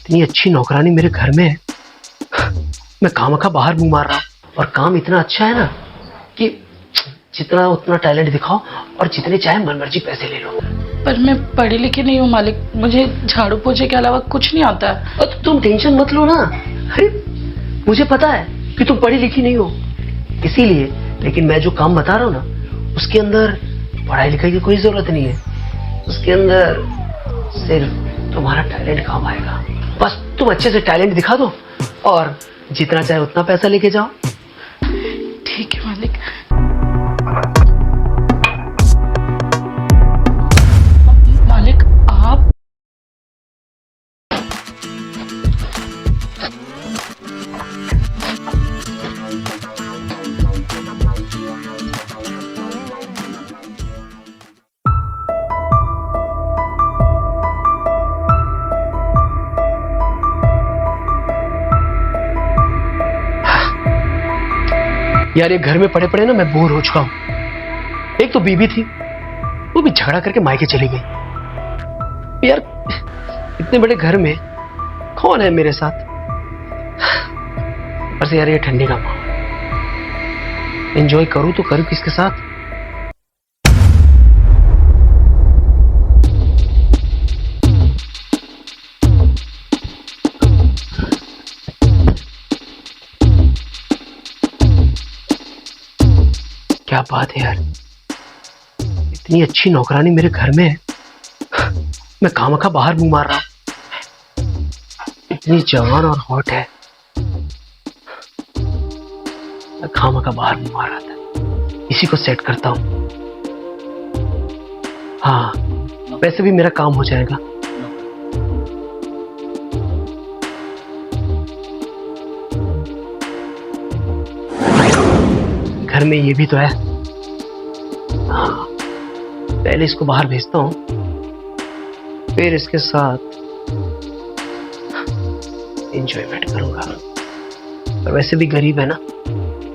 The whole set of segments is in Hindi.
इतनी अच्छी नौकरानी मेरे घर में है, मैं खामखा बाहर मुंह मार रहा हूँ। और काम इतना अच्छा है ना कि जितना उतना टैलेंट दिखाओ और जितने चाहे मनमर्जी पैसे ले लो। पर मैं पढ़ी लिखी नहीं हूँ मालिक, मुझे झाड़ू पोछे के अलावा कुछ नहीं आता है। और तुम टेंशन मत लो ना। अरे मुझे पता है कि तुम पढ़ी लिखी नहीं हो, इसीलिए। लेकिन मैं जो काम बता रहा हूँ ना, उसके अंदर पढ़ाई लिखाई की कोई जरूरत नहीं है। उसके अंदर सिर्फ तुम्हारा टैलेंट काम आएगा। बस तुम अच्छे से टैलेंट दिखा दो और जितना चाहे उतना पैसा लेके जाओ। ठीक है मालिक। मालिक आप यार ये घर में पड़े पड़े ना मैं बोर हो चुका हूं। एक तो बीबी थी, वो भी झगड़ा करके मायके चली गई। यार इतने बड़े घर में कौन है मेरे साथ? बस यार ये ठंडी का माहौल, एंजॉय करूं तो करूं किसके साथ? क्या बात है यार, इतनी अच्छी नौकरानी मेरे घर में है, मैं खामखा बाहर मुंह मार रहा हूं। इतनी जवान और हॉट है, मैं खामखा बाहर मुंह मार रहा था। इसी को सेट करता हूं। हाँ, वैसे भी मेरा काम हो जाएगा। घर में ये भी तो है। हाँ, पहले इसको बाहर भेजता हूं, फिर इसके साथ एंजॉयमेंट करूंगा। और वैसे भी गरीब है ना,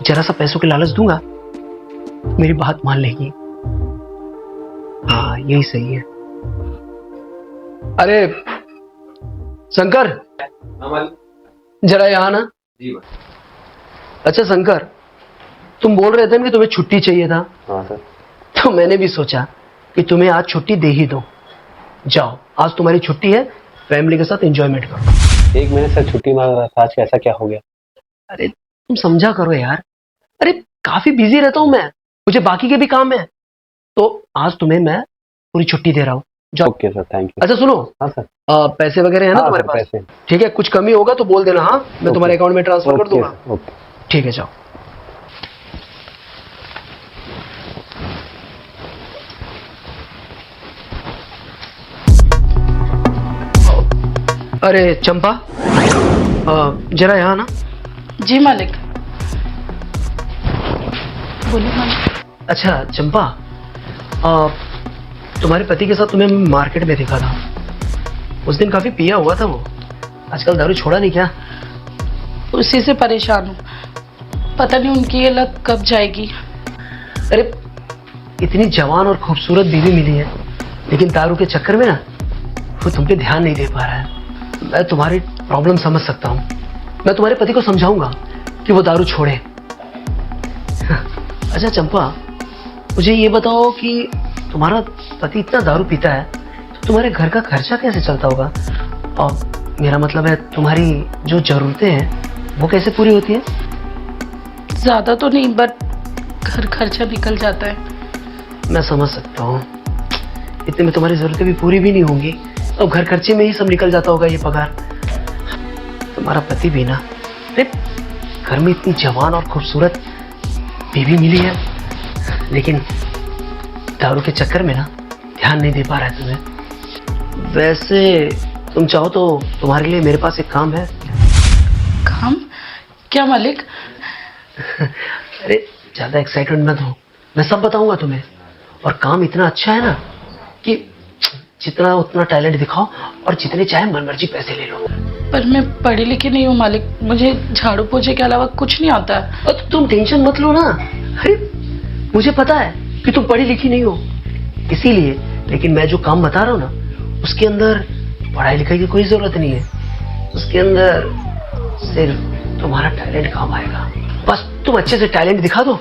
जरा सा पैसों के लालच दूंगा, मेरी बात मान लेगी। हाँ यही सही है। अरे शंकर, जरा यहाँ ना। जी। अच्छा शंकर, तुम बोल रहे थे ना कि तुम्हें छुट्टी चाहिए था। हाँ सर। तो मैंने भी सोचा कि तुम्हें आज छुट्टी दे ही दो। जाओ, आज तुम्हारी छुट्टी है, फैमिली के साथ एंजॉयमेंट करो। एक महीने से छुट्टी मांग रहा था, आज कैसा क्या हो गया? अरे तुम समझा करो यार। अरे काफी बिजी रहता हूं मैं, मुझे बाकी के भी काम है, तो आज तुम्हें मैं पूरी छुट्टी दे रहा हूँ। जाओ। Okay sir, thank you. अच्छा सुनो, हाँ सर। पैसे वगैरह है ना हाँ, तुम्हारे सर, पास? पैसे। ठीक है, कुछ कमी होगा तो बोल देना। हाँ, मैं तुम्हारे अकाउंट में ट्रांसफर कर दूंगा। ओके। ठीक है, जाओ। अरे चंपा, जरा यहाँ ना। जी मालिक। बोलो मालिक। अच्छा चंपा, तुम्हारे पति के साथ तुम्हें मार्केट में देखा था, उस दिन काफी पिया हुआ था वो। आजकल दारू छोड़ा नहीं क्या? उसी से परेशान हूँ, पता नहीं उनकी ये लत कब जाएगी। अरे इतनी जवान और खूबसूरत बीवी मिली है, लेकिन दारू के चक्कर में ना वो तुम पे ध्यान नहीं दे पा रहा है। मैं तुम्हारी प्रॉब्लम समझ सकता हूँ, मैं तुम्हारे पति को समझाऊंगा कि वो दारू छोड़े। अच्छा चंपा, मुझे ये बताओ कि तुम्हारा पति इतना दारू पीता है तो तुम्हारे घर का खर्चा कैसे चलता होगा? और मेरा मतलब है, तुम्हारी जो जरूरतें हैं वो कैसे पूरी होती है? ज्यादा तो नहीं, बट घर खर्चा निकल जाता है। मैं समझ सकता हूँ, इतने में तुम्हारी जरूरतें भी पूरी भी नहीं होंगी, और घर खर्चे में ही सब निकल जाता होगा ये पगार। तुम्हारा पति भी ना, अरे घर में इतनी जवान और खूबसूरत बीवी मिली है, लेकिन दारू के चक्कर में ना ध्यान नहीं दे पा रहा है तुम्हें। वैसे तुम चाहो तो तुम्हारे लिए मेरे पास एक काम है। काम? क्या मालिक? अरे ज्यादा एक्साइटेड मत हो, मैं सब बताऊंगा तुम्हें। और काम इतना अच्छा है ना कि जितना उतना टैलेंट दिखाओ और जितने चाहे मनमर्जी पैसे ले लो। पर मैं पढ़ी लिखी नहीं हूँ मालिक, मुझे झाड़ू पोछे के अलावा कुछ नहीं आता है। और तुम टेंशन मत लो ना। अरे मुझे पता है कि तुम पढ़ी लिखी नहीं हो, इसीलिए। लेकिन मैं जो काम बता रहा हूँ ना, उसके अंदर पढ़ाई लिखाई की कोई जरूरत नहीं है। उसके अंदर सिर्फ तुम्हारा टैलेंट काम आएगा। बस तुम अच्छे से टैलेंट दिखा दो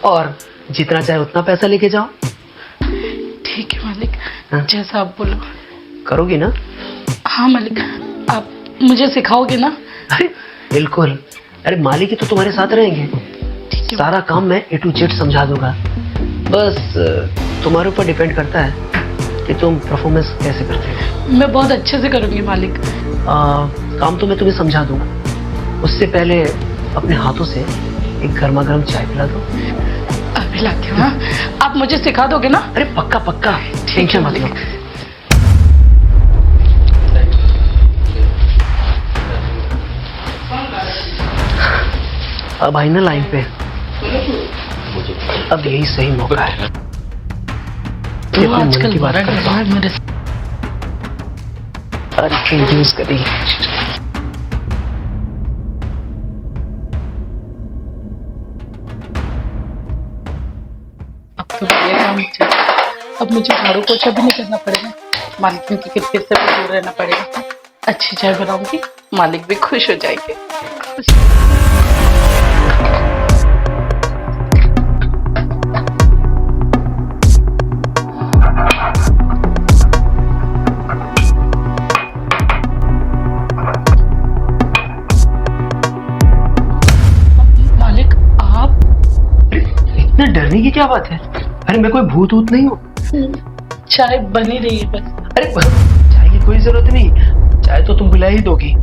और जितना चाहे उतना पैसा लेके जाओ। ठीक है मालिक, हाँ? जैसा आप बोलो। करोगी ना? हाँ मालिक, आप मुझे सिखाओगे ना? अरे बिल्कुल। अरे मालिक ही तो तुम्हारे साथ रहेंगे। ठीक है। सारा काम मैं A to Z समझा दूंगा। बस तुम्हारे ऊपर डिपेंड करता है कि तुम परफॉर्मेंस कैसे करते हो। मैं बहुत अच्छे से करूंगी मालिक। काम तो मैं तुम्हें समझा दूंगा। उससे पहले अपने हाथों से एक गर्मा गर्म चाय पिला दो। अभी लाती हूँ। हाँ? आप मुझे सिखा दोगे ना? अरे पक्का पक्का, टेंशन मत लो। अब आई ना लाइन पे, अब यही सही मौका है। तो अपने मन आजकल की बात बड़ा करता हूँ। है मेरे। अरे इंट्रोड्यूस करिए। अब तो ये काम मुझे, अब मुझे झाड़ू पोछा भी नहीं करना पड़ेगा। मालिक की किरकिर से भी दूर रहना पड़ेगा। अच्छी चाय बनाऊंगी, मालिक भी खुश हो जाएंगे। मालिक आप? इतना डरने की क्या बात है? अरे मैं कोई भूत ऊत नहीं हूँ। चाय बनी रही है बस। अरे चाय की कोई जरूरत नहीं, चाय तो तुम पिला ही दोगी।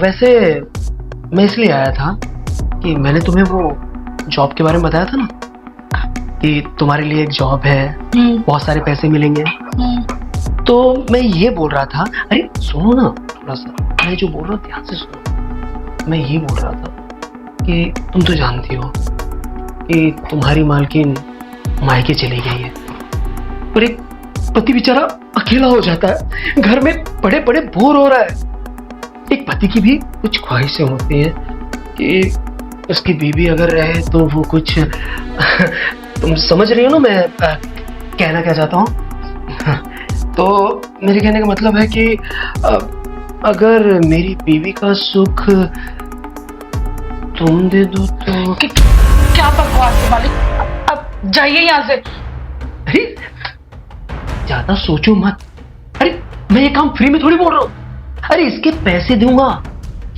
वैसे मैं इसलिए आया था कि मैंने तुम्हें वो जॉब के बारे में बताया था ना कि तुम्हारे लिए एक जॉब है, बहुत सारे पैसे मिलेंगे। तो मैं ये बोल रहा था, अरे सुनो ना थोड़ा सा, मैं जो बोल रहा हूँ ध्यान से सुनो। मैं ये बोल रहा था कि तुम तो जानती हो कि तुम्हारी मालकिन मायके चली गई है और एक पति बेचारा अकेला हो जाता है, घर में पड़े पड़े बोर हो रहा है। एक पति की भी कुछ ख्वाहिशें होती हैं कि उसकी बीवी अगर रहे तो वो कुछ तुम समझ रही हो ना मैं कहना क्या चाहता हूँ। तो मेरे कहने का मतलब है कि अगर मेरी बीवी का सुख तुम दे दो तो। क्या बकवास है मालिक, अब जाइए यहाँ से। अरे ज्यादा सोचो मत। अरे मैं ये काम फ्री में थोड़ी बोल रहा हूँ। अरे इसके पैसे दूंगा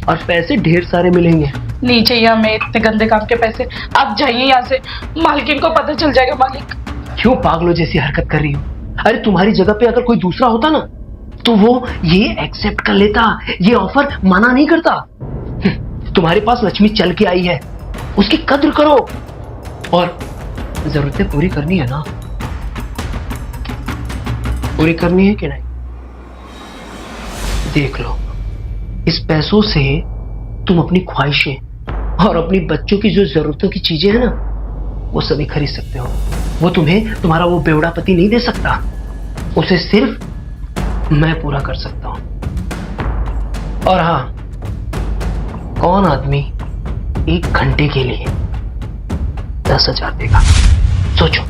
और पैसे ढेर सारे मिलेंगे। नहीं चाहिए हमें इतने गंदे काम के पैसे, आप जाइए यहाँ से, मालकिन को पता चल जाएगा। मालिक क्यों पागलों जैसी हरकत कर रही हो? अरे तुम्हारी जगह पे अगर कोई दूसरा होता ना तो वो ये एक्सेप्ट कर लेता, ये ऑफर मना नहीं करता। तुम्हारे पास लक्ष्मी चल के आई है, उसकी कद्र करो और जरूरतें पूरी करनी है ना, पूरी करनी है कि नहीं? देख लो, इस पैसों से तुम अपनी ख्वाहिशें और अपनी बच्चों की जो जरूरतों की चीजें हैं ना वो सभी खरीद सकते हो। वो तुम्हें तुम्हारा वो बेवड़ा पति नहीं दे सकता, उसे सिर्फ मैं पूरा कर सकता हूं। और हाँ, कौन आदमी 1 घंटे के लिए 10,000 देगा? सोचो।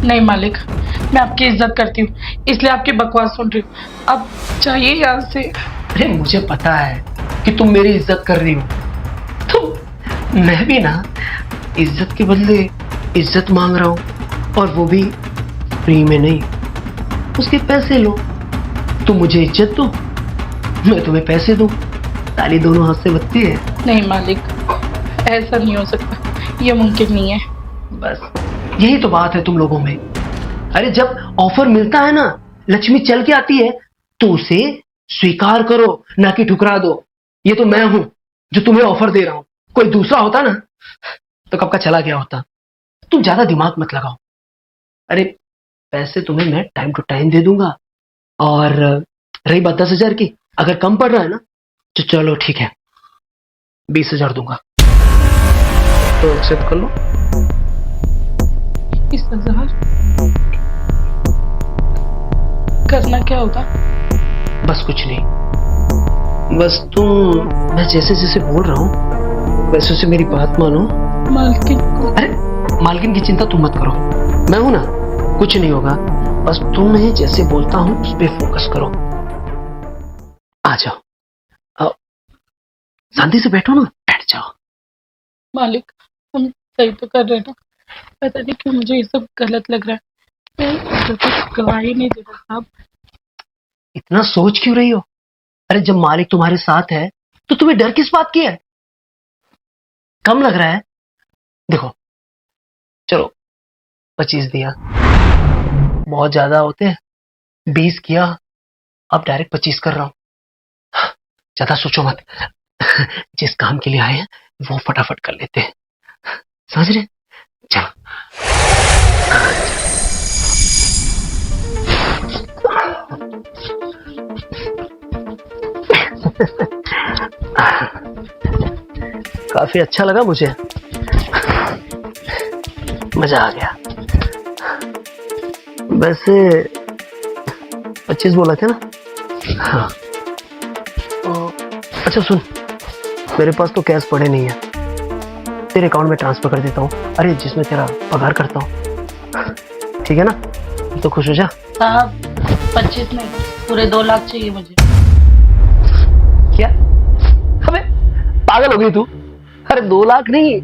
नहीं मालिक, मैं आपकी इज्जत करती हूँ इसलिए आपकी बकवास सुन रही हूँ। अब जाइए यहाँ से। अरे मुझे पता है कि तुम मेरी इज्जत कर रही हो, तो मैं भी ना इज्जत के बदले इज्जत मांग रहा हूं, और वो भी फ्री में नहीं। उसके पैसे लो, तुम मुझे इज्जत दो, मैं तुम्हें पैसे दूं, ताली दोनों हाथ से बजती है। नहीं मालिक, ऐसा नहीं हो सकता, ये मुमकिन नहीं है। बस यही तो बात है तुम लोगों में। अरे जब ऑफर मिलता है ना, लक्ष्मी चल के आती है तो उसे स्वीकार करो, ना कि ठुकरा दो। ये तो मैं हूं जो तुम्हें ऑफर दे रहा हूं, कोई दूसरा होता ना तो कब का चला गया होता। तुम ज्यादा दिमाग मत लगाओ। अरे पैसे तुम्हें मैं टाइम टू टाइम दे दूंगा, और रही बात 10,000 की, अगर कम पड़ रहा है ना तो चलो ठीक है, 20,000 दूंगा, तो एक्सेप्ट कर लो। 20,000 करना क्या होगा? बस कुछ नहीं, बस तुम मैं जैसे जैसे बोल रहा हूँ वैसे से मेरी बात मानो। मालकिन? अरे मालकिन की चिंता तुम मत करो, मैं हूं ना, कुछ नहीं होगा। बस तुम्हें जैसे बोलता हूं उस पर फोकस करो। आ जाओ। आओ, शांति से बैठो ना, बैठ जाओ। मालिक, हम सही तो कर रहे हैं ना? पता नहीं क्यों मुझे ये सब गलत लग रहा है। मैं तो कुछ गवाही नहीं दे रहा साहब। इतना सोच क्यों रही हो? अरे जब मालिक तुम्हारे साथ है तो तुम्हें डर किस बात की है? कम लग रहा है? देखो, चलो 25 दिया, बहुत ज्यादा होते हैं, 20 किया, अब डायरेक्ट 25 कर रहा हूं। ज्यादा सोचो मत। जिस काम के लिए आए हैं वो फटाफट कर लेते हैं, समझ रहे? चलो। काफी अच्छा लगा मुझे, मजा आ गया। वैसे 25 बोला था ना? हाँ। अच्छा सुन, मेरे पास तो कैश पड़े नहीं है, तेरे अकाउंट में ट्रांसफर कर देता हूँ। अरे जिसमें तेरा पगार करता हूँ, ठीक है ना? तो खुश हो जा। साहब 25 नहीं, पूरे 2 लाख चाहिए मुझे। क्या? अबे पागल हो गई तू? अरे 2 लाख नहीं,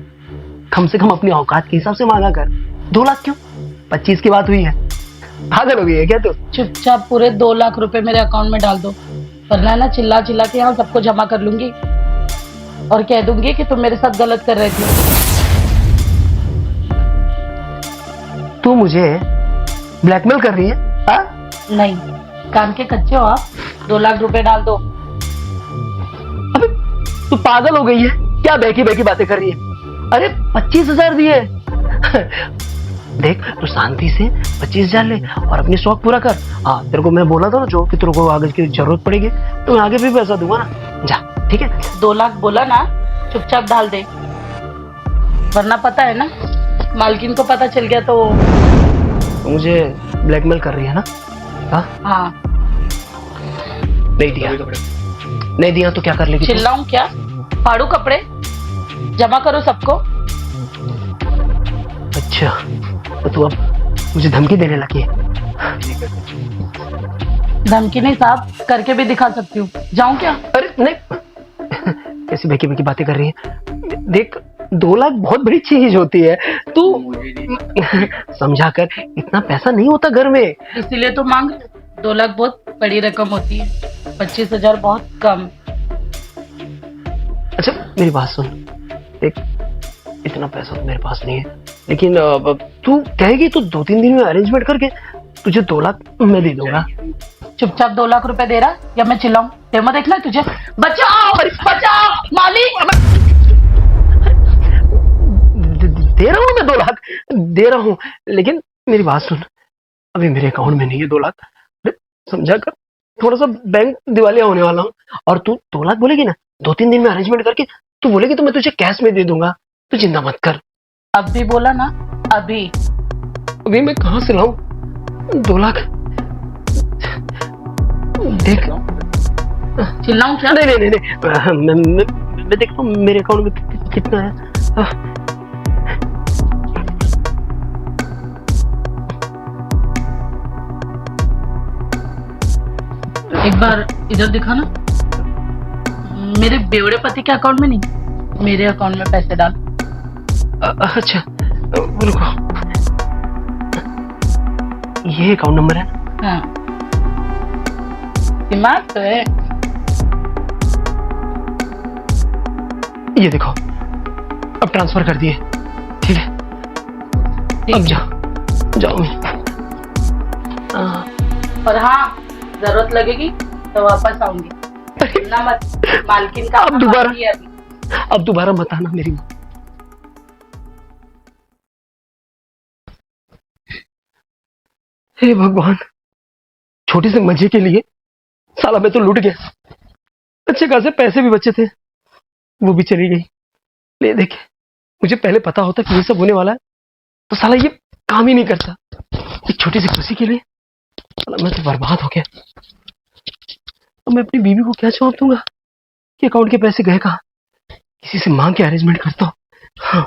कम से कम अपनी औकात के हिसाब से मांगा कर। 2 लाख क्यों? 25 की बात हुई है। पागल हो गई है क्या तू? चुपचाप पूरे 2 लाख रुपए मेरे अकाउंट में डाल दो, वरना ना चिल्ला चिल्ला के यहाँ सबको जमा कर लूंगी और कह दूंगी कि तुम मेरे साथ गलत कर रहे थे। तू मुझे ब्लैकमेल कर रही है? हाँ? नहीं, कान के कच्चे हो आप। 2 लाख रुपए डाल दो। अबे तू पागल हो गई है क्या? बहकी बहकी बातें कर रही है। अरे 25,000 दिए। देख, तू शांति से 25,000 ले और अपनी शौक पूरा कर। हाँ, तेरे को मैं बोला था ना जो कि तेरे को आगे की जरूरत पड़ेगी तो मैं आगे भी पैसा दूंगा ना। जा, ठीक है? 2 लाख बोला ना, चुपचाप डाल दे, वरना पता है ना मालकिन को पता चल गया तो मुझे ब्लैकमेल कर रही है ना? हाँ? हाँ। नहीं दिया, नहीं दिया तो क्या कर लेगी? चिल्लाऊं क्या? फाड़ू कपड़े, जमा करो सबको। अच्छा, तो तू अब मुझे धमकी देने लगी है? धमकी नहीं साहब, करके भी दिखा सकती हूँ। जाऊं क्या? अरे नहीं, कैसी बहकी बहकी बातें कर रही है? देख, 2 लाख बहुत बड़ी चीज होती है, तू समझा कर। इतना पैसा नहीं होता घर में, इसीलिए तो मांग रही हूँ। 2 लाख बहुत बड़ी रकम होती है, 25,000 बहुत कम। अच्छा मेरी बात सुन, देख इतना पैसा तो मेरे पास नहीं है, लेकिन तू कहेगी तो 2-3 दिन में अरेंजमेंट करके तुझे 2 लाख मैं दे दूंगा। चुपचाप 2 लाख रुपए दे रहा या मैं चिल्लाऊं? डेमो देखना है तुझे? बचाओ बचाओ मालिक। दे रहा हूँ मैं 2 लाख, दे रहा हूँ, लेकिन मेरी बात सुन, अभी मेरे अकाउंट में नहीं है 2 लाख। समझा कर, थोड़ा सा बैंक दिवालिया होने वाला हूँ, और तू 2 लाख बोलेगी ना, 2-3 दिन में अरेंजमेंट करके तू बोलेगी तो मैं तुझे कैश में दे दूंगा। तू चिंता मत कर। अब भी बोला ना, अभी। अभी मैं कहाँ से लाऊं 2 लाख? देख, चिल्लाऊं क्या? नहीं नहीं नहीं, मैं देखता हूँ मेरे अकाउंट में कितना है। एक बार इधर दिखा ना। मेरे बेवड़े पति के अकाउंट में नहीं, मेरे अकाउंट में पैसे डाल। अच्छा रुको, ये अकाउंट नंबर है? हाँ, दिमाग तो है। ये देखो, अब ट्रांसफर कर दिए, ठीक है? अब जाओ और हाँ, जरूरत लगेगी तो वापस आऊंगी ना, मत। मालकिन का अब दोबारा, बाकी है अभी। अब दोबारा मत आना मेरी। हे भगवान, छोटे से मजे के लिए साला मैं तो लूट गया। अच्छे खासे पैसे भी बचे थे, वो भी चली गई। ले देख, मुझे पहले पता होता कि ये सब होने वाला है तो साला ये काम ही नहीं करता। एक छोटी सी खुशी के लिए साला मैं तो बर्बाद हो गया। अब मैं अपनी बीवी को क्या जवाब दूंगा कि अकाउंट के पैसे गए कहाँ? किसी से मांग के अरेंजमेंट करता हूँ। हाँ।